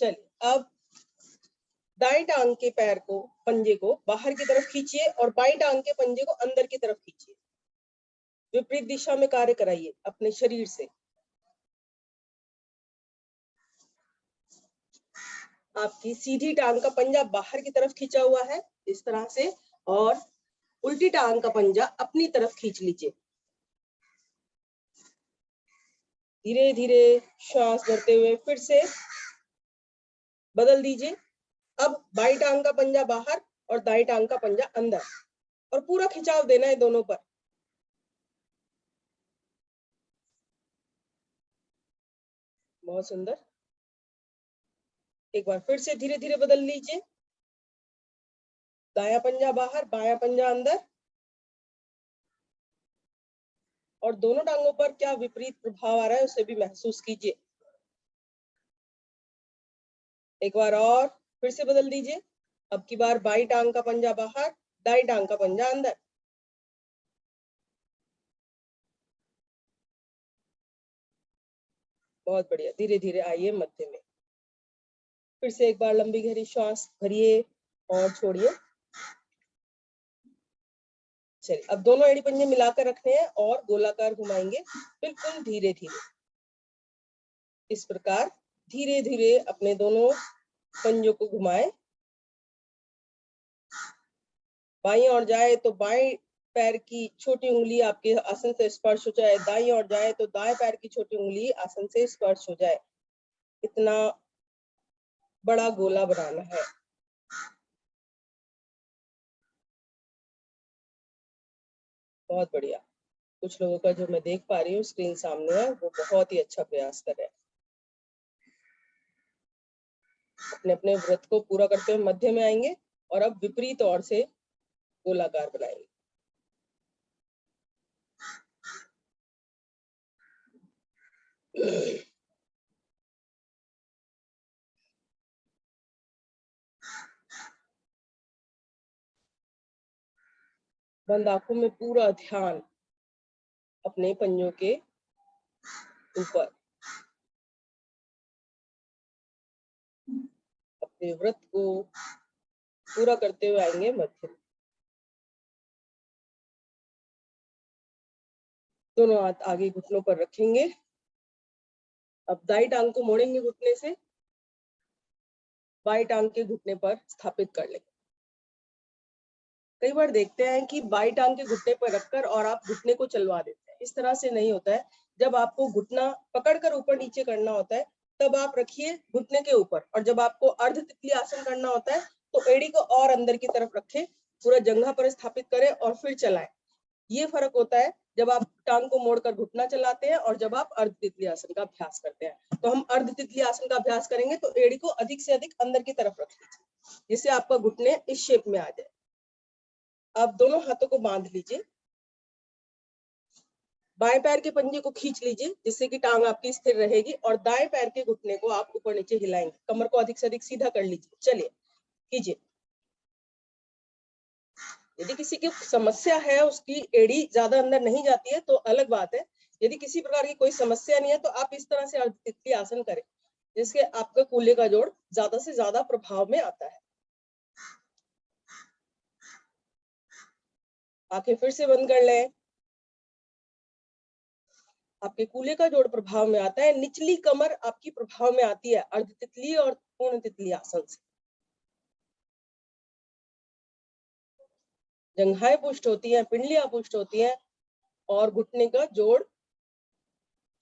चलिए अब दाएं टांग के पैर को, पंजे को बाहर की तरफ खींचिए और बाएं टांग के पंजे को अंदर की तरफ खींचिए। विपरीत दिशा में कार्य कराइए अपने शरीर से। आपकी सीधी टांग का पंजा बाहर की तरफ खींचा हुआ है इस तरह से, और उल्टी टांग का पंजा अपनी तरफ खींच लीजिए। धीरे धीरे श्वास भरते हुए फिर से बदल दीजिए। अब बाई टांग का पंजा बाहर और दाई टांग का पंजा अंदर, और पूरा खिंचाव देना है दोनों पर। बहुत सुंदर। एक बार फिर से धीरे धीरे बदल लीजिए। दाया पंजा बाहर, बाया पंजा अंदर, और दोनों टांगों पर क्या विपरीत प्रभाव आ रहा है उसे भी महसूस कीजिए। एक बार और फिर से बदल दीजिए। अब की बार बाई टांग का पंजा बाहर, दाई टांग का पंजा अंदर। बहुत बढ़िया। धीरे धीरे आइए मध्य में। फिर से एक बार लंबी गहरी श्वास भरिए और छोड़िए। चलिए अब दोनों एड़ी पंजे मिलाकर रखने हैं और गोलाकार घुमाएंगे, बिल्कुल धीरे धीरे। इस प्रकार धीरे धीरे अपने दोनों पंजों को घुमाएं। बाईं ओर जाए तो बाएं पैर की छोटी उंगली आपके आसन से स्पर्श हो जाए, दाईं ओर जाए तो दाएं पैर की छोटी उंगली आसन से स्पर्श हो जाए। इतना बड़ा गोला बनाना है। बहुत बढ़िया। कुछ लोगों का जो मैं देख पा रही हूँ स्क्रीन सामने है, वो बहुत ही अच्छा प्रयास कर रहे हैं। अपने अपने व्रत को पूरा करते हुए मध्य में आएंगे और अब विपरीत ओर से गोलाकार बनाएंगे। बंद आंखों में पूरा ध्यान अपने पंजों के ऊपर। अपने व्रत को पूरा करते हुए आएंगे मध्य में। दोनों हाथ आगे घुटनों पर रखेंगे। अब दाई टांग को मोड़ेंगे घुटने से, बाई टांग के घुटने पर स्थापित कर लेंगे। कई बार देखते हैं कि बाई टांग के घुटने पर रखकर और आप घुटने को चलवा देते हैं। इस तरह से नहीं होता है। जब आपको घुटना पकड़कर ऊपर नीचे करना होता है तब आप रखिए घुटने के ऊपर, और जब आपको अर्ध तितली आसन करना होता है तो एड़ी को और अंदर की तरफ रखें, पूरा जंघा पर स्थापित करें और फिर चलाएं। ये फर्क होता है जब आप टांग को मोड़कर घुटना चलाते हैं और जब आप अर्ध तितली आसन का अभ्यास करते हैं। तो हम अर्ध तितली आसन का अभ्यास करेंगे तो एड़ी को अधिक से अधिक अंदर की तरफ रख लीजिए, जिससे आपका घुटने इस शेप में आ जाए। अब दोनों हाथों को बांध लीजिए। बाएं पैर के पंजे को खींच लीजिए जिससे कि टांग आपकी स्थिर रहेगी, और दाएं पैर के घुटने को आप ऊपर नीचे हिलाएंगे। कमर को अधिक से अधिक सीधा कर लीजिए। चलिए कीजिए। यदि किसी की समस्या है, उसकी एड़ी ज्यादा अंदर नहीं जाती है तो अलग बात है। यदि किसी प्रकार की कोई समस्या नहीं है तो आप इस तरह से अर्ध तितली आसन करें, जिसके आपका कूल्हे का जोड़ ज्यादा से ज्यादा प्रभाव में आता है। आंखें फिर से बंद कर लें। आपके कूल्हे का जोड़ प्रभाव में आता है, निचली कमर आपकी प्रभाव में आती है अर्ध तितली और पूर्ण तितली आसन से। जंघाएं पुष्ट होती हैं, पिंडलियां पुष्ट होती हैं और घुटने का जोड़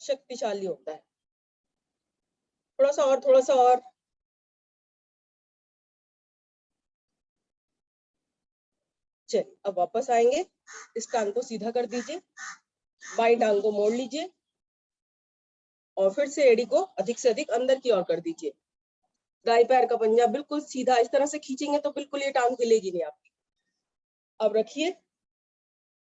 शक्तिशाली होता है। थोड़ा सा और, थोड़ा सा और। चलिए अब वापस आएंगे। इस टांग को सीधा कर दीजिए, बाई टांग को मोड़ लीजिए और फिर से एड़ी को अधिक से अधिक अंदर की ओर कर दीजिए। दाएं पैर का पंजा बिल्कुल सीधा इस तरह से खींचेंगे तो बिल्कुल ये टांग हिलेगी नहीं आपकी। अब रखिए।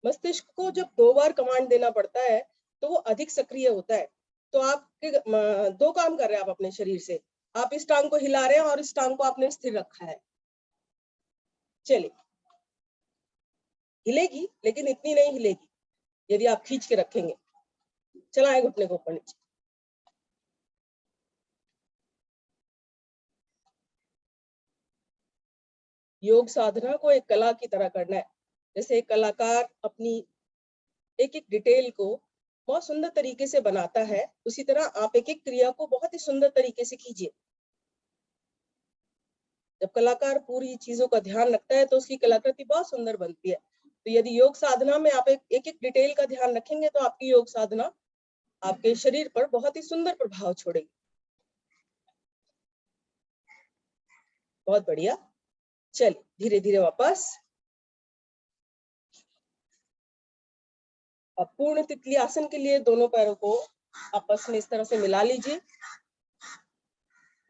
मस्तिष्क को जब 2 बार कमांड देना पड़ता है तो वो अधिक सक्रिय होता है। तो आपके 2 काम कर रहे हैं आप अपने शरीर से। आप इस टांग को हिला रहे हैं और इस टांग को आपने स्थिर रखा है। चलिए, हिलेगी लेकिन इतनी नहीं हिलेगी यदि आप खींच के रखेंगे। चलाएं घुटने को ऊपर नीचे। योग साधना को एक कला की तरह करना है। जैसे एक कलाकार अपनी एक-एक डिटेल को बहुत सुंदर तरीके से बनाता है, उसी तरह आप एक-एक क्रिया को बहुत ही सुंदर तरीके से कीजिए। जब कलाकार पूरी चीज़ों का ध्यान रखता है तो उसकी कलाकृति बहुत सुंदर बनती है। तो यदि योग साधना में आप एक-एक डिटेल का ध्यान रखेंगे तो आपकी योग साधना आपके शरीर पर बहुत ही सुंदर प्रभाव छोड़ेगी। बहुत बढ़िया। चलिए, धीरे-धीरे वापस। अब पूर्ण तितली आसन के लिए दोनों पैरों को आपस में इस तरह से मिला लीजिए।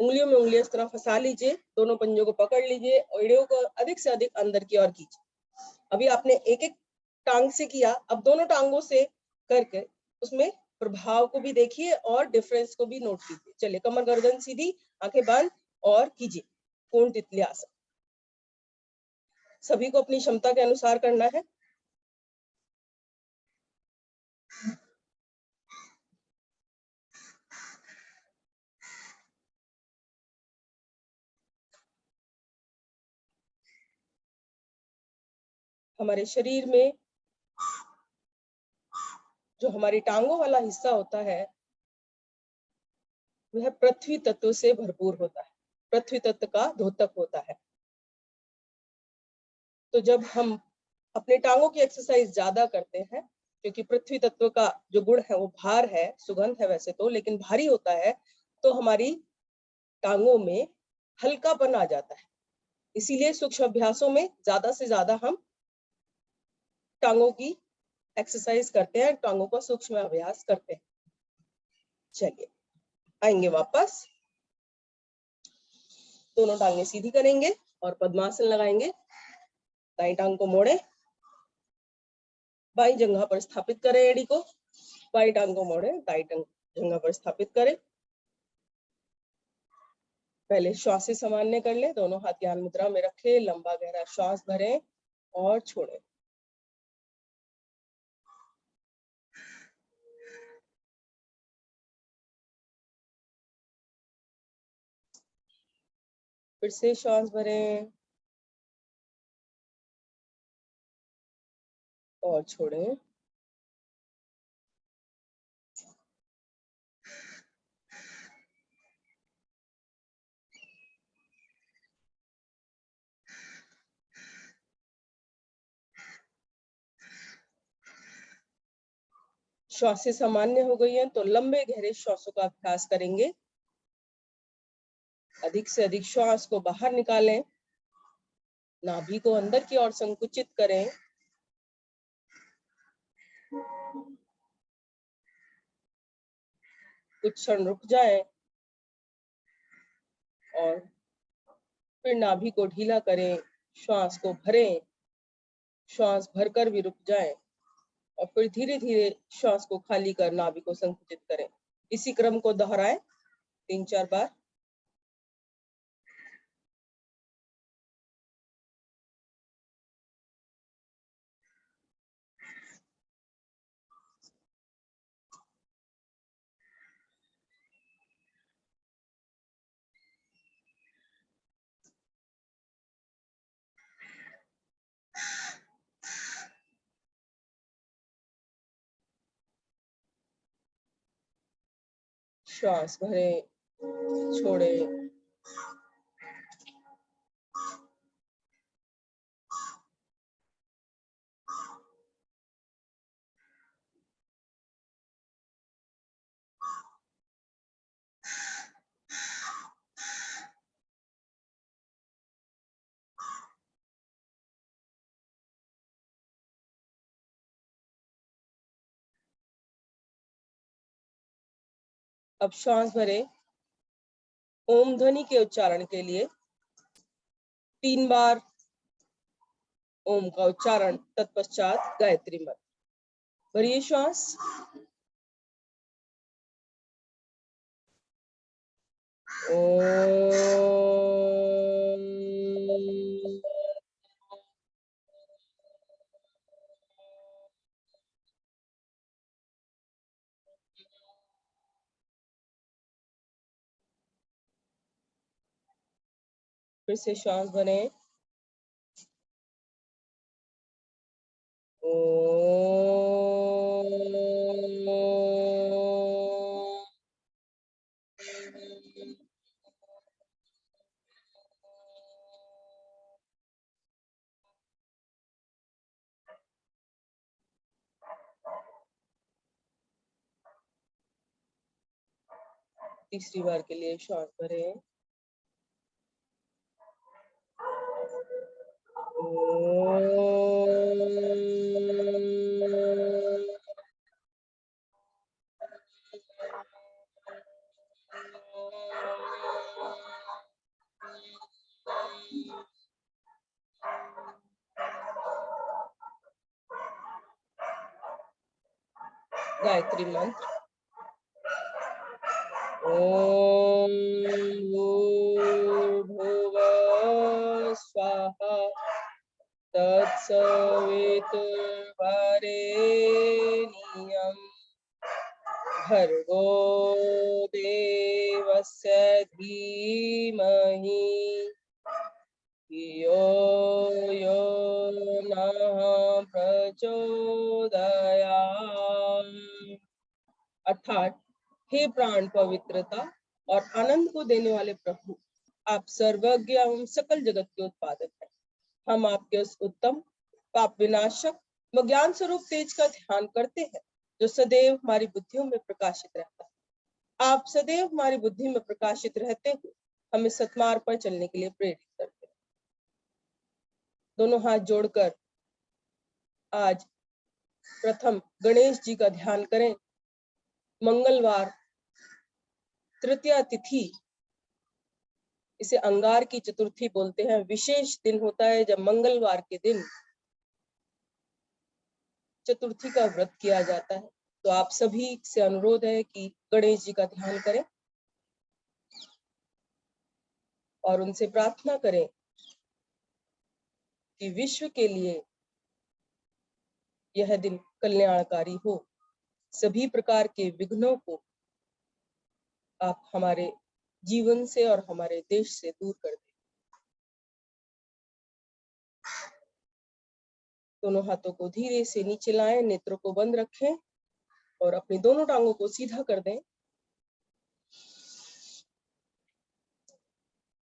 उंगलियों में उंगलियां इस तरह फंसा लीजिए, दोनों पंजों को पकड़ लीजिए और एड़ियों को अधिक से अधिक अंदर की ओर कीजिए। अभी आपने एक-एक टांग से किया, अब दोनों टांगों से करके उसमें प्रभाव को भी देखिए और डिफरेंस को भी नोट कीजिए। चलिए, कमर गर्दन सीधी, आंखें बंद और कीजिए पूर्ण तितली आसन। सभी को अपनी क्षमता के अनुसार करना है। हमारे शरीर में जो हमारी टांगों वाला हिस्सा होता है वह पृथ्वी तत्व से भरपूर होता है, पृथ्वी तत्व का द्योतक होता है। तो जब हम अपने टांगों की एक्सरसाइज ज्यादा करते हैं, क्योंकि पृथ्वी तत्व का जो गुण है वो भार है, सुगंध है वैसे तो, लेकिन भारी होता है, तो हमारी टांगों में हल्कापन आ जाता है। इसीलिए सूक्ष्म अभ्यासों में ज्यादा से ज्यादा हम टांगों की एक्सरसाइज करते हैं, टांगों का सूक्ष्म अभ्यास करते हैं। चलिए, आएंगे वापस, दोनों टांगे सीधी करेंगे और पद्मासन लगाएंगे। दाई टांग को मोड़े, बाई जंघा पर स्थापित करें एड़ी को, बाई टांग को मोड़े, दाई जंघा पर स्थापित करें। पहले श्वास सामान्य कर ले, दोनों हाथ ज्ञान मुद्रा में रखें, लंबा गहरा श्वास भरें और छोड़ें। फिर से श्वास भरें और छोड़ें। श्वासें सामान्य हो गई हैं तो लंबे गहरे श्वासों का अभ्यास करेंगे। अधिक से अधिक श्वास को बाहर निकालें, नाभि को अंदर की ओर संकुचित करें। कुछ क्षण रुक जाएं और फिर नाभि को ढीला करें, श्वास को भरें, श्वास भरकर भी रुक जाएं और फिर धीरे धीरे श्वास को खाली कर नाभि को संकुचित करें। इसी क्रम को दोहराएं 3-4 बार। श्वास भरें, छोड़ें। अब श्वास भरें। ओम ध्वनि के उच्चारण के लिए 3 बार ओम का उच्चारण, तत्पश्चात गायत्री मंत्र। भरिए श्वास। फिर से श्वास भरें। तीसरी बार के लिए श्वास भरें। गायत्री मंत्र। ओम भूर्भुवः स्वाहा तत्सवितुर्वरेण्यं भर्गो देवस्य धीमहि धियो यो नः प्रचोदयात्। अर्थात, हे प्राण पवित्रता और आनंद को देने वाले प्रभु, आप सर्वज्ञ एवं सकल जगत के उत्पादक हैं। हम आपके उस उत्तम पाप विनाशक व ज्ञान स्वरूप तेज का ध्यान करते हैं जो सदैव हमारी बुद्धियों में प्रकाशित रहता है। आप सदैव हमारी बुद्धि में प्रकाशित रहते हुए हमें सत्मार्ग पर चलने के लिए प्रेरित करते हैं। दोनों हाथ जोड़कर आज प्रथम गणेश जी का ध्यान करें। मंगलवार तृतीया तिथि, इसे अंगार की चतुर्थी बोलते हैं। विशेष दिन होता है जब मंगलवार के दिन चतुर्थी का व्रत किया जाता है। तो आप सभी से अनुरोध है कि गणेश जी का ध्यान करें और उनसे प्रार्थना करें कि विश्व के लिए यह दिन कल्याणकारी हो। सभी प्रकार के विघ्नों को आप हमारे जीवन से और हमारे देश से दूर कर दें। दोनों हाथों को धीरे से नीचे लाएं, नेत्रों को बंद रखें और अपनी दोनों टांगों को सीधा कर दें।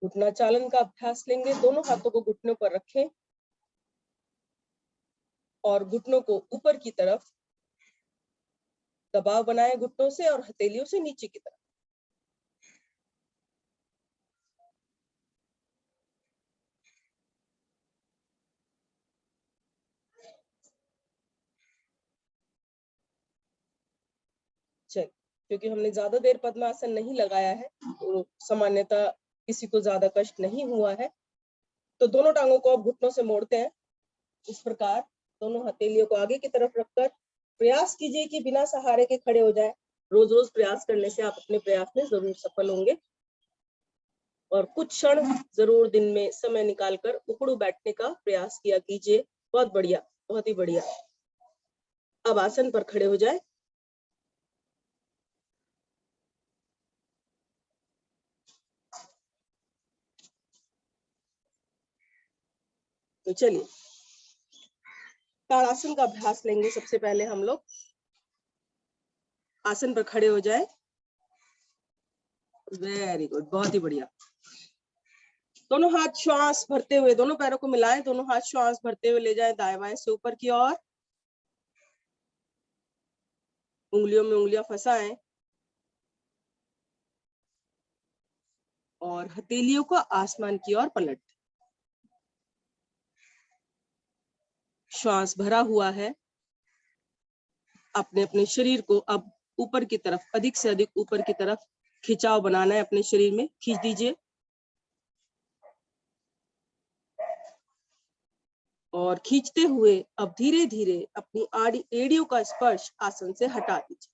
घुटना चालन का अभ्यास लेंगे। दोनों हाथों को घुटनों पर रखें और घुटनों को ऊपर की तरफ दबाव बनाएं घुटनों से और हथेलियों से नीचे की तरफ। चल, क्योंकि हमने ज्यादा देर पद्मासन नहीं लगाया है तो सामान्यतः किसी को ज्यादा कष्ट नहीं हुआ है। तो दोनों टांगों को आप घुटनों से मोड़ते हैं। इस प्रकार दोनों हथेलियों को आगे की तरफ रखकर प्रयास कीजिए कि बिना सहारे के खड़े हो जाए। रोज रोज प्रयास करने से आप अपने प्रयास में जरूर सफल होंगे। और कुछ क्षण जरूर दिन में समय निकालकर उखड़ू बैठने का प्रयास किया कीजिए। बहुत बढ़िया, बहुत ही बढ़िया। अब आसन पर खड़े हो जाए। तो चलिए ताड़ासन का अभ्यास लेंगे। सबसे पहले हम लोग आसन पर खड़े हो जाए। वेरी गुड, बहुत ही बढ़िया। दोनों हाथ श्वास भरते हुए दोनों पैरों को मिलाएं। दोनों हाथ श्वास भरते हुए ले जाएं दाएं बाएं से ऊपर की ओर। उंगलियों में उंगलियां फंसाएं और हथेलियों को आसमान की ओर पलट। श्वास भरा हुआ है। अपने अपने शरीर को अब ऊपर की तरफ, अधिक से अधिक ऊपर की तरफ खिंचाव बनाना है। अपने शरीर में खींच दीजिए और खींचते हुए अब धीरे धीरे अपनी एड़ियों का स्पर्श आसन से हटा दीजिए।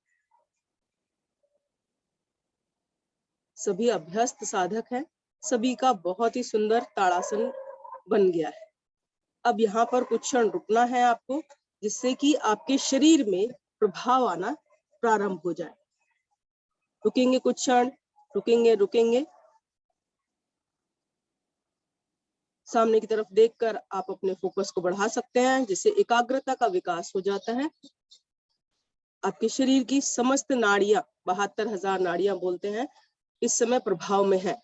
सभी अभ्यस्त साधक हैं। सभी का बहुत ही सुंदर ताड़ासन बन गया है। अब यहाँ पर कुछ क्षण रुकना है आपको, जिससे कि आपके शरीर में प्रभाव आना प्रारंभ हो जाए। रुकेंगे कुछ क्षण, रुकेंगे। सामने की तरफ देखकर आप अपने फोकस को बढ़ा सकते हैं, जिससे एकाग्रता का विकास हो जाता है। आपके शरीर की समस्त नाड़ियां, 72,000 नाड़ियां बोलते हैं, इस समय प्रभाव में है।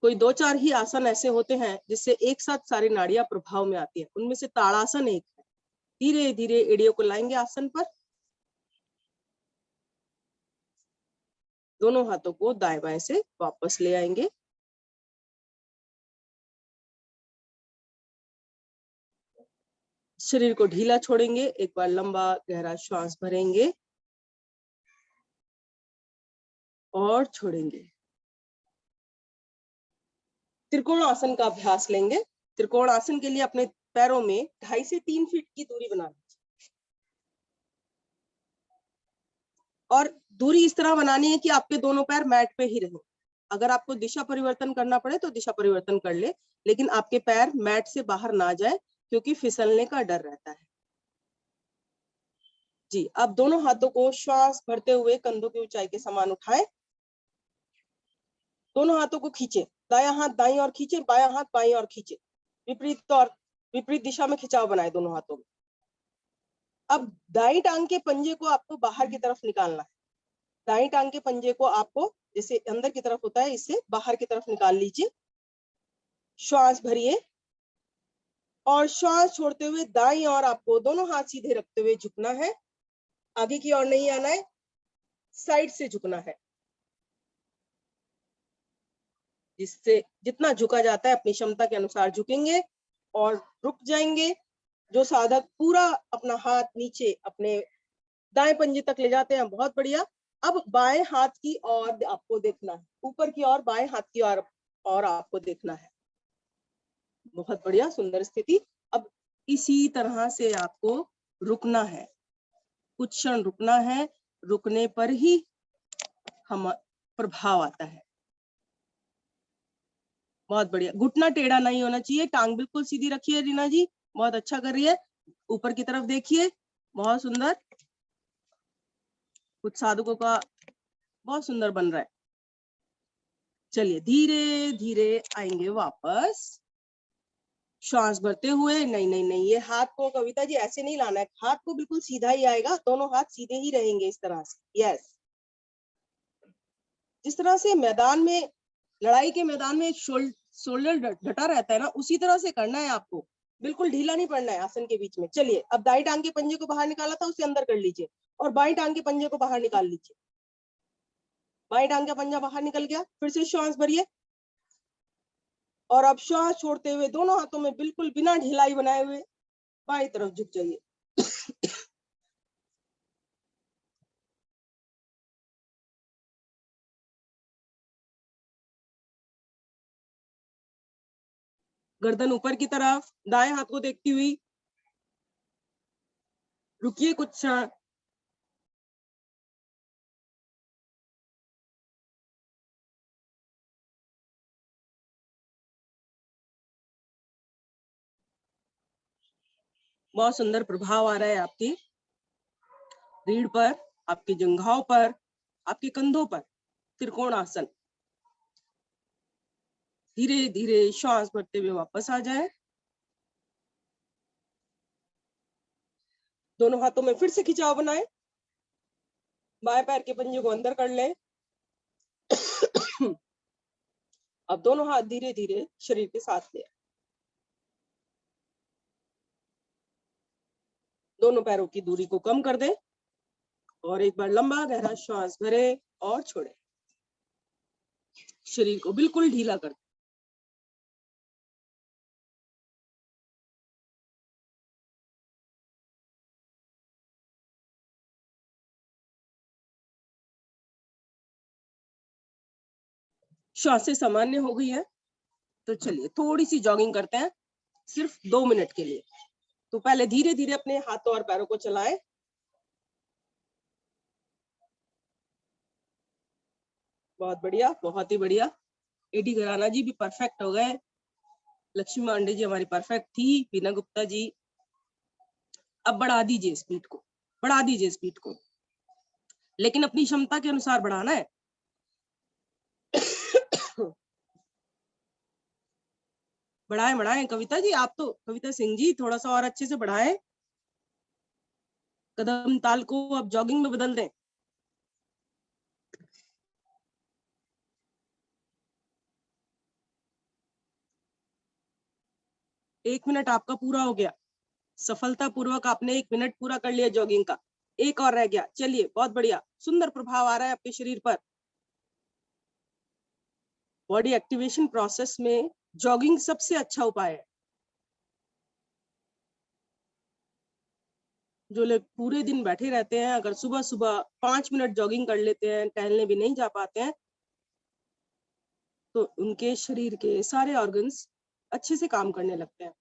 कोई 2-4 ही आसन ऐसे होते हैं जिससे एक साथ सारी नाड़ियां प्रभाव में आती है, उनमें से ताड़ासन एक है। धीरे धीरे एड़ियों को लाएंगे आसन पर, दोनों हाथों को दाएं बाएं से वापस ले आएंगे। शरीर को ढीला छोड़ेंगे, एक बार लंबा गहरा श्वास भरेंगे और छोड़ेंगे। त्रिकोण आसन का अभ्यास लेंगे। त्रिकोण आसन के लिए अपने पैरों में 2.5 से 3 फीट की दूरी बना लीजिए और दूरी इस तरह बनानी है कि आपके दोनों पैर मैट पे ही रहें। अगर आपको दिशा परिवर्तन करना पड़े तो दिशा परिवर्तन कर ले, लेकिन आपके पैर मैट से बाहर ना जाए, क्योंकि फिसलने का डर रहता है। जी, अब दोनों हाथों को श्वास भरते हुए कंधों की ऊंचाई के समान उठाएं। दोनों हाथों को खींचे, दायां हाथ दाईं ओर खींचे, बायां हाथ बाईं ओर खींचे, विपरीत दिशा में खिंचाव बनाए दोनों हाथों में। अब दाईं टांग के पंजे को आपको बाहर की तरफ निकालना है। दाईं टांग के पंजे को आपको जैसे अंदर की तरफ होता है, इससे बाहर की तरफ निकाल लीजिए। श्वास भरिए और श्वास छोड़ते हुए दाईं ओर आपको दोनों हाथ सीधे रखते हुए झुकना है। आगे की ओर नहीं आना है, साइड से झुकना है। जिससे जितना झुका जाता है अपनी क्षमता के अनुसार झुकेंगे और रुक जाएंगे। जो साधक पूरा अपना हाथ नीचे अपने दाएं पंजे तक ले जाते हैं, बहुत बढ़िया। अब बाएं हाथ की ओर आपको देखना है, ऊपर की ओर बाएं हाथ की ओर और आपको देखना है। बहुत बढ़िया, सुंदर स्थिति। अब इसी तरह से आपको रुकना है, कुछ क्षण रुकना है। रुकने पर ही हम प्रभाव आता है। बहुत बढ़िया। घुटना टेढ़ा नहीं होना चाहिए, टांग बिल्कुल सीधी रखिए रीना जी, बहुत अच्छा कर रही है। ऊपर की तरफ देखिए, बहुत सुंदर। कुछ साधकों का बहुत सुंदर बन रहा है। चलिए धीरे धीरे आएंगे वापस, श्वास भरते हुए। नहीं नहीं नहीं, ये हाथ को कविता जी ऐसे नहीं लाना है, हाथ को बिल्कुल सीधा ही आएगा, दोनों हाथ सीधे ही रहेंगे इस तरह से। यस, जिस तरह से मैदान में, लड़ाई के मैदान में शोल्डर ढटा रहता है ना, उसी तरह से करना है आपको, बिल्कुल ढीला नहीं पड़ना है आसन के बीच में। चलिए, अब दाई टांग के पंजे को बाहर निकाला था, उसे अंदर कर लीजिए और बाई टांग के पंजे को बाहर निकाल लीजिए। बाई टांग का पंजा बाहर निकल गया, फिर से श्वास भरिए और अब श्वास छोड़ते हुए दोनों हाथों में बिल्कुल बिना ढिलाई बनाए हुए बाई तरफ झुक जाइए। गर्दन ऊपर की तरफ, दाएं हाथ को देखती हुई रुकिए कुछ क्षण। बहुत सुंदर प्रभाव आ रहा है आपकी रीढ़ पर, आपके जंघाओं पर, आपके कंधों पर। त्रिकोण आसन। धीरे धीरे श्वास भरते हुए वापस आ जाए। दोनों हाथों में फिर से खिंचाव बनाए, बाएं पैर के पंजे को अंदर कर लें। अब दोनों हाथ धीरे धीरे शरीर के साथ ले, दोनों पैरों की दूरी को कम कर दें और एक बार लंबा गहरा श्वास भरे और छोड़े। शरीर को बिल्कुल ढीला कर दें। श्वासें सामान्य हो गई है तो चलिए थोड़ी सी जॉगिंग करते हैं, सिर्फ 2 मिनट के लिए। तो पहले धीरे धीरे अपने हाथों और पैरों को चलाएं। बहुत बढ़िया, बहुत ही बढ़िया। एडी घराना जी भी परफेक्ट हो गए, लक्ष्मी मांडे जी हमारी परफेक्ट थी, बीना गुप्ता जी। अब बढ़ा दीजिए स्पीड को, बढ़ा दीजिए स्पीड को, लेकिन अपनी क्षमता के अनुसार बढ़ाना है। बढ़ाएं बढ़ाएं कविता जी, आप तो कविता सिंह जी थोड़ा सा और अच्छे से बढ़ाएं, कदम ताल को अब जॉगिंग में बदल दें। एक मिनट आपका पूरा हो गया, सफलतापूर्वक आपने 1 मिनट पूरा कर लिया जॉगिंग का, एक और रह गया। चलिए बहुत बढ़िया, सुंदर प्रभाव आ रहा है आपके शरीर पर। बॉडी एक्टिवेशन प्रोसेस में जॉगिंग सबसे अच्छा उपाय है। जो लोग पूरे दिन बैठे रहते हैं, अगर सुबह सुबह 5 मिनट जॉगिंग कर लेते हैं, टहलने भी नहीं जा पाते हैं, तो उनके शरीर के सारे ऑर्गन्स अच्छे से काम करने लगते हैं।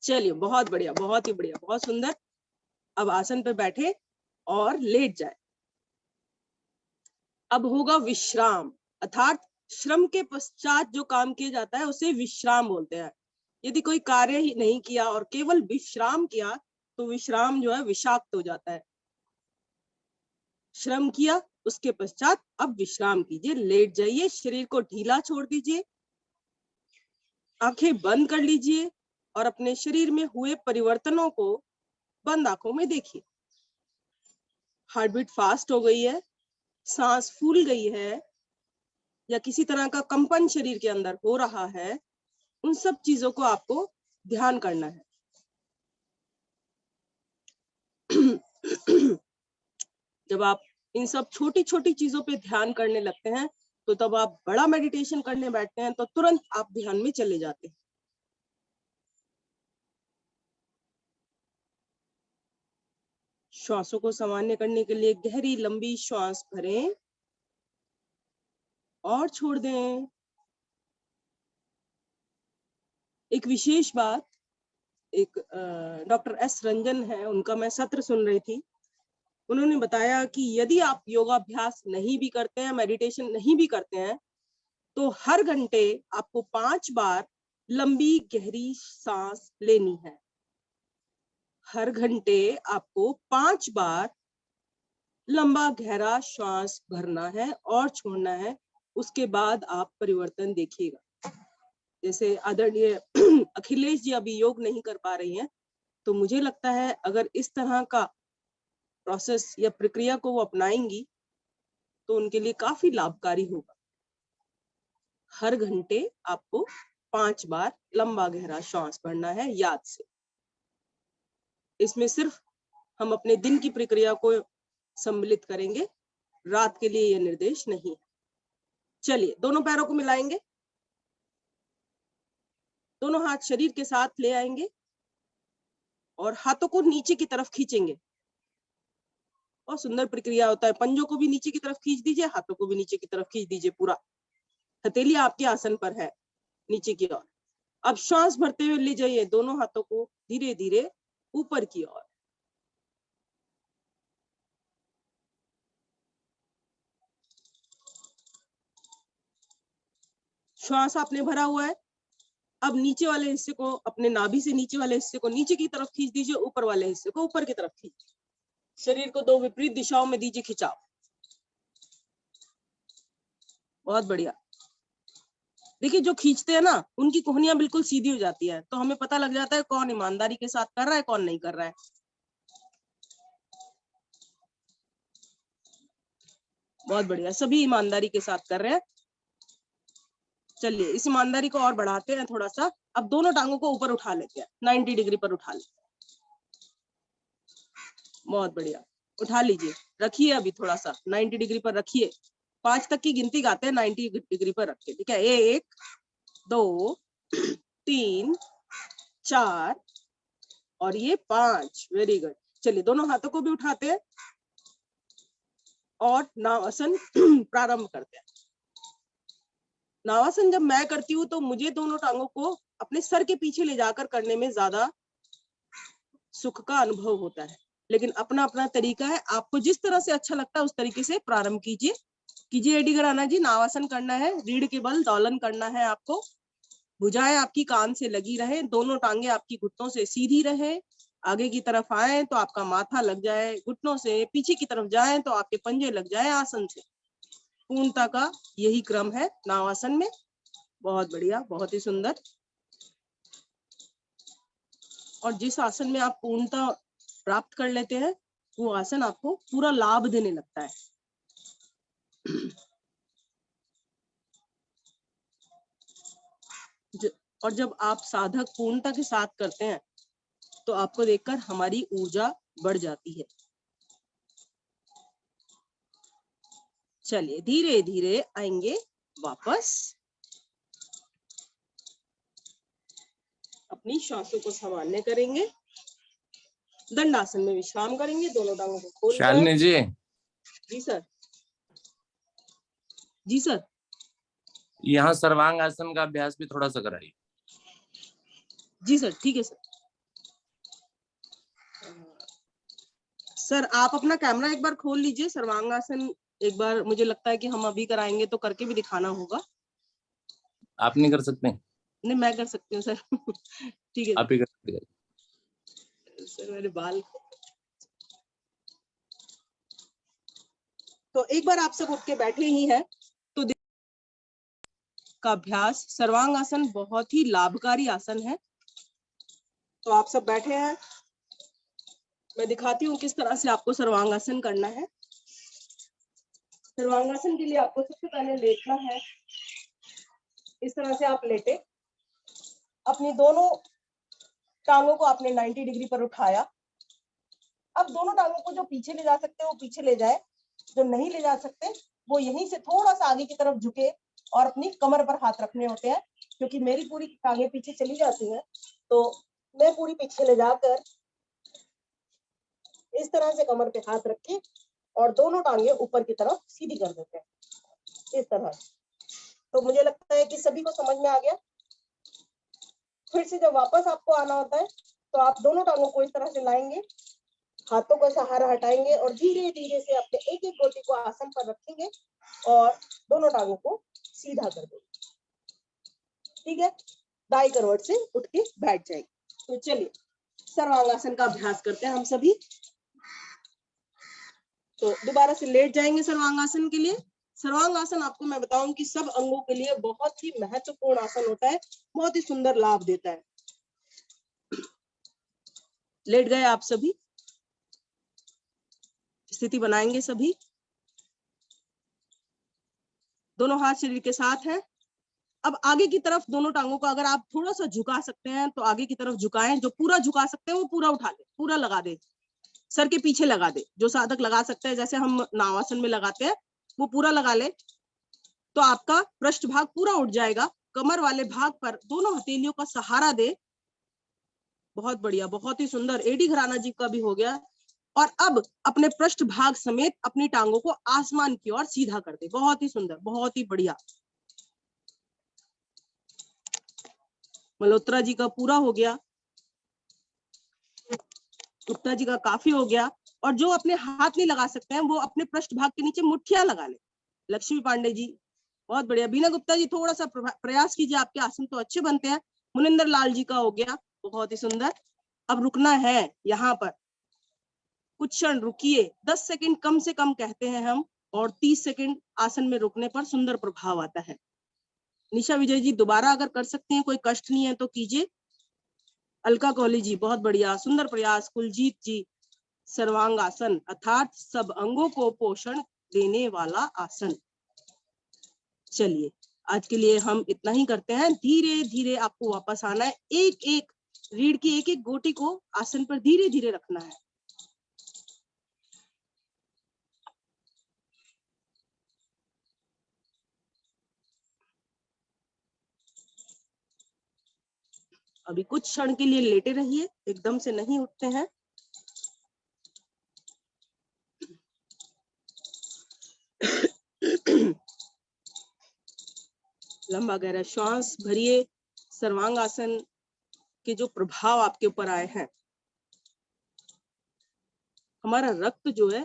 चलिए बहुत बढ़िया, बहुत ही बढ़िया, बहुत सुंदर। अब आसन पे बैठे और लेट जाए। अब होगा विश्राम, अर्थात श्रम के पश्चात जो काम किया जाता है उसे विश्राम बोलते हैं। यदि कोई कार्य ही नहीं किया और केवल विश्राम किया तो विश्राम जो है विषाक्त हो जाता है। श्रम किया, उसके पश्चात अब विश्राम कीजिए, लेट जाइए, शरीर को ढीला छोड़ दीजिए, आंखें बंद कर लीजिए और अपने शरीर में हुए परिवर्तनों को बंद आंखों में देखिए। हार्ट बीट फास्ट हो गई है, सांस फूल गई है, या किसी तरह का कंपन शरीर के अंदर हो रहा है, उन सब चीजों को आपको ध्यान करना है। जब आप इन सब छोटी छोटी चीजों पे ध्यान करने लगते हैं तो तब आप बड़ा मेडिटेशन करने बैठते हैं तो तुरंत आप ध्यान में चले जाते हैं। श्वासों को सामान्य करने के लिए गहरी लंबी श्वास भरें और छोड़ दें। एक विशेष बात, एक डॉक्टर एस रंजन है, उनका मैं सत्र सुन रही थी। उन्होंने बताया कि यदि आप योगाभ्यास नहीं भी करते हैं, मेडिटेशन नहीं भी करते हैं, तो हर घंटे आपको 5 बार लंबी गहरी सांस लेनी है। हर घंटे आपको 5 बार लंबा गहरा श्वास भरना है और छोड़ना है। उसके बाद आप परिवर्तन देखिएगा। जैसे आदरणीय अखिलेश जी अभी योग नहीं कर पा रही हैं, तो मुझे लगता है अगर इस तरह का प्रोसेस या प्रक्रिया को वो अपनाएंगी तो उनके लिए काफी लाभकारी होगा। हर घंटे आपको 5 बार लंबा गहरा श्वास भरना है, याद से। इसमें सिर्फ हम अपने दिन की प्रक्रिया को सम्मिलित करेंगे, रात के लिए यह निर्देश नहीं है। चलिए दोनों पैरों को मिलाएंगे, दोनों हाथ शरीर के साथ ले आएंगे और हाथों को नीचे की तरफ खींचेंगे। बहुत सुंदर प्रक्रिया होता है। पंजों को भी नीचे की तरफ खींच दीजिए, हाथों को भी नीचे की तरफ खींच दीजिए। पूरा हथेली आपके आसन पर है, नीचे की ओर। अब श्वास भरते हुए ले जाइए दोनों हाथों को धीरे धीरे ऊपर की ओर। श्वास आपने भरा हुआ है। अब नीचे वाले हिस्से को, अपने नाभि से नीचे वाले हिस्से को नीचे की तरफ खींच दीजिए, ऊपर वाले हिस्से को ऊपर की तरफ खींचिए। शरीर को 2 विपरीत दिशाओं में दीजिए खिंचाव। बहुत बढ़िया। देखिए जो खींचते हैं ना, उनकी कोहनियां बिल्कुल सीधी हो जाती है, तो हमें पता लग जाता है कौन ईमानदारी के साथ कर रहा है, कौन नहीं कर रहा है। बहुत बढ़िया, सभी ईमानदारी के साथ कर रहे हैं। चलिए इस ईमानदारी को और बढ़ाते हैं थोड़ा सा। अब दोनों टांगों को ऊपर उठा लेते हैं, 90 डिग्री पर उठा लेते हैं। बहुत बढ़िया, उठा लीजिए, रखिए अभी थोड़ा सा 90 डिग्री पर रखिए। 5 तक की गिनती गाते हैं 90 डिग्री पर रखिए, ठीक है। 1 2 3 4 और ये 5। Very good. चलिए दोनों हाथों को भी उठाते हैं और नावासन प्रारंभ करते हैं। नावासन जब मैं करती हूँ तो मुझे दोनों टांगों को अपने सर के पीछे ले जाकर करने में ज्यादा सुख का अनुभव होता है, लेकिन अपना अपना तरीका है। आपको जिस तरह से अच्छा लगता है उस तरीके से प्रारंभ कीजिए। कीजिए एडी गराना जी, नावासन करना है, रीढ़ के बल दौलन करना है आपको। भुजाएं आपकी कान से लगी रहे, दोनों टांगे आपकी घुटनों से सीधी रहे, आगे की तरफ आए तो आपका माथा लग जाए घुटनों से, पीछे की तरफ जाए तो आपके पंजे लग जाए आसन से। पूर्णता का यही क्रम है नावासन में। बहुत बढ़िया, बहुत ही सुंदर। और जिस आसन में आप पूर्णता प्राप्त कर लेते हैं वो आसन आपको पूरा लाभ देने लगता है। और जब आप साधक पूर्णता के साथ करते हैं तो आपको देखकर हमारी ऊर्जा बढ़ जाती है। चलिए धीरे धीरे आएंगे वापस, अपनी श्वासों को सामान्य करेंगे, दंडासन में विश्राम करेंगे, दोनों टांगों को खोल शालिनी जी। जी सर। जी सर। यहाँ सर्वांग आसन का अभ्यास भी थोड़ा सा कराइए। जी सर, ठीक है सर। सर आप अपना कैमरा एक बार खोल लीजिए। सर्वांगासन एक बार मुझे लगता है कि हम अभी कराएंगे तो करके भी दिखाना होगा। आप नहीं कर सकते? नहीं, मैं कर सकती हूँ सर। ठीक है आप ही कर सकते हैं। सर। मेरे बाल तो एक बार आप सब उठ के बैठे ही हैं तो का अभ्यास सर्वांग आसन बहुत ही लाभकारी आसन है। तो आप सब बैठे हैं, मैं दिखाती हूँ किस तरह से आपको सर्वांगासन करना है। सर्वांगासन के लिए आपको सबसे पहले लेटना है। इस तरह से आप लेटे, अपनी दोनों टांगों को आपने 90 डिग्री पर उठाया। अब दोनों टांगों को जो पीछे ले जा सकते हैं वो पीछे ले जाए, जो नहीं ले जा सकते वो यहीं से थोड़ा सा आगे की तरफ झुके और अपनी कमर पर हाथ रखने होते हैं। क्योंकि मेरी पूरी टांगें पीछे चली जाती हैं तो मैं पूरी पीछे ले जाकर इस तरह से कमर पे हाथ रखे और दोनों टांगें ऊपर की तरफ सीधी कर देते हैं इस तरह। तो मुझे लगता है कि सभी को समझ में आ गया। फिर से जब वापस आपको आना होता है तो आप दोनों टांगों को इस तरह से लाएंगे, हाथों का सहारा हटाएंगे और धीरे धीरे से अपने एक एक गोटी को आसन पर रखेंगे और दोनों टांगों को सीधा कर देंगे। ठीक है, दाई करवट से उठ के बैठ जाएंगे। तो चलिए सर्वांगासन का अभ्यास करते हैं हम सभी। तो दोबारा से लेट जाएंगे सर्वांगासन के लिए। सर्वांगासन आपको मैं बताऊं कि सब अंगों के लिए बहुत ही महत्वपूर्ण आसन होता है, बहुत ही सुंदर लाभ देता है। लेट गए आप सभी, स्थिति बनाएंगे सभी, दोनों हाथ शरीर के साथ हैं। अब आगे की तरफ दोनों टांगों को अगर आप थोड़ा सा झुका सकते हैं तो आगे की तरफ झुकाएं। जो पूरा झुका सकते हैं वो पूरा उठा ले, पूरा लगा दे, सर के पीछे लगा दे। जो साधक लगा सकते हैं जैसे हम नावासन में लगाते हैं वो पूरा लगा ले तो आपका पृष्ठ भाग पूरा उठ जाएगा। कमर वाले भाग पर दोनों हथेलियों का सहारा दे। बहुत बढ़िया, बहुत ही सुंदर। एडी घराना जी का भी हो गया। और अब अपने पृष्ठ भाग समेत अपनी टांगों को आसमान की ओर सीधा कर दे। बहुत ही सुंदर, बहुत ही बढ़िया। मल्होत्रा जी का पूरा हो गया, गुप्ता जी का काफी हो गया। और जो अपने हाथ नहीं लगा सकते हैं वो अपने पृष्ठ भाग के नीचे मुठ्ठियां लगा ले। लक्ष्मी पांडे जी बहुत बढ़िया। बीना गुप्ता जी थोड़ा सा प्रयास कीजिए, आपके आसन तो अच्छे बनते हैं। मुनिंदर लाल जी का हो गया, बहुत ही सुंदर। अब रुकना है यहाँ पर, कुछ क्षण रुकिए। 10 सेकंड कम से कम कहते हैं हम, और 30 सेकंड आसन में रुकने पर सुंदर प्रभाव आता है। निशा विजय जी दोबारा अगर कर सकती हैं, कोई कष्ट नहीं है तो कीजिए। अलका कोहली जी बहुत बढ़िया, सुंदर प्रयास। कुलजीत जी, सर्वांग आसन अर्थात सब अंगों को पोषण देने वाला आसन। चलिए आज के लिए हम इतना ही करते हैं। धीरे धीरे आपको वापस आना है। एक एक रीढ़ की एक एक गोटी को आसन पर धीरे धीरे रखना है। अभी कुछ क्षण के लिए लेटे रहिए, एकदम से नहीं उठते हैं। लंबा गहरा श्वास भरिए। सर्वांग आसन के जो प्रभाव आपके ऊपर आए हैं, हमारा रक्त जो है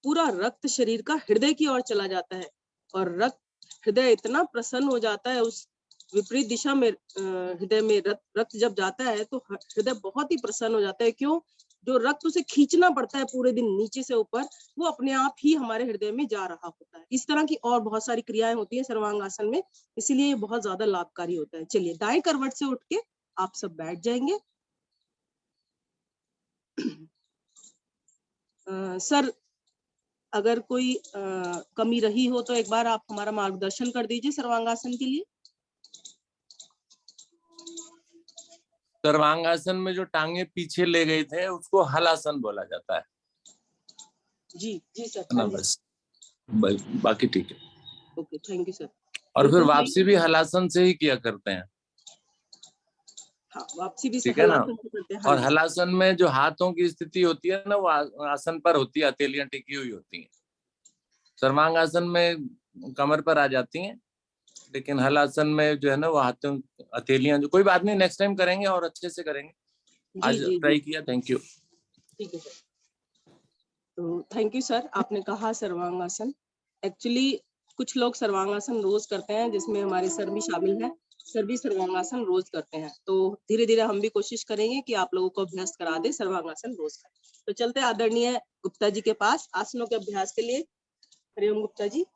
पूरा रक्त शरीर का हृदय की ओर चला जाता है और रक्त हृदय इतना प्रसन्न हो जाता है उस विपरीत दिशा में हृदय में रक्त जब जाता है तो हृदय बहुत ही प्रसन्न हो जाता है। क्यों? जो रक्त उसे खींचना पड़ता है पूरे दिन नीचे से ऊपर, वो अपने आप ही हमारे हृदय में जा रहा होता है। इस तरह की और बहुत सारी क्रियाएं होती है सर्वांग आसन में, इसीलिए ये बहुत ज्यादा लाभकारी होता है। चलिए दाएं करवट से उठ के आप सब बैठ जाएंगे। सर अगर कोई कमी रही हो तो एक बार आप हमारा मार्गदर्शन कर दीजिए सर्वांगासन के लिए। सर्वांगासन में जो टांगे पीछे ले गए थे उसको हलासन बोला जाता है जी जी सर। ना, हाँ जी बस बाकी ठीक है। Okay, thank you sir. और फिर बिल्कुल सही। वापसी भी हलासन से ही किया करते हैं, हाँ, वापसी भी ठीक है ना। हलासन से करते हैं। हाँ और जी। हलासन में जो हाथों की स्थिति होती है ना, वो आसन पर होती है, हथेलियां टिकी हुई होती हैं। सर्वांगासन में कमर पर आ जाती हैं, लेकिन हलासन में जो है ना वो हाथों हथेलियां, जो कोई बात नहीं, नेक्स्ट टाइम करेंगे और अच्छे से करेंगे। जी आज जी ट्राई जी किया, थैंक यू। ठीक है सर। तो थैंक यू सर, आपने कहा सर्वांगासन। एक्चुअली कुछ लोग सर्वांगासन रोज करते हैं, जिसमें हमारे सर भी शामिल हैं। सर भी सर्वांगासन रोज करते हैं, तो धीरे धीरे हम भी कोशिश करेंगे कि आप लोगों को अभ्यास करा दे सर्वांगासन रोज करें। तो चलते आदरणीय गुप्ता जी के पास आसनों के अभ्यास के लिए। हरिओम गुप्ता जी।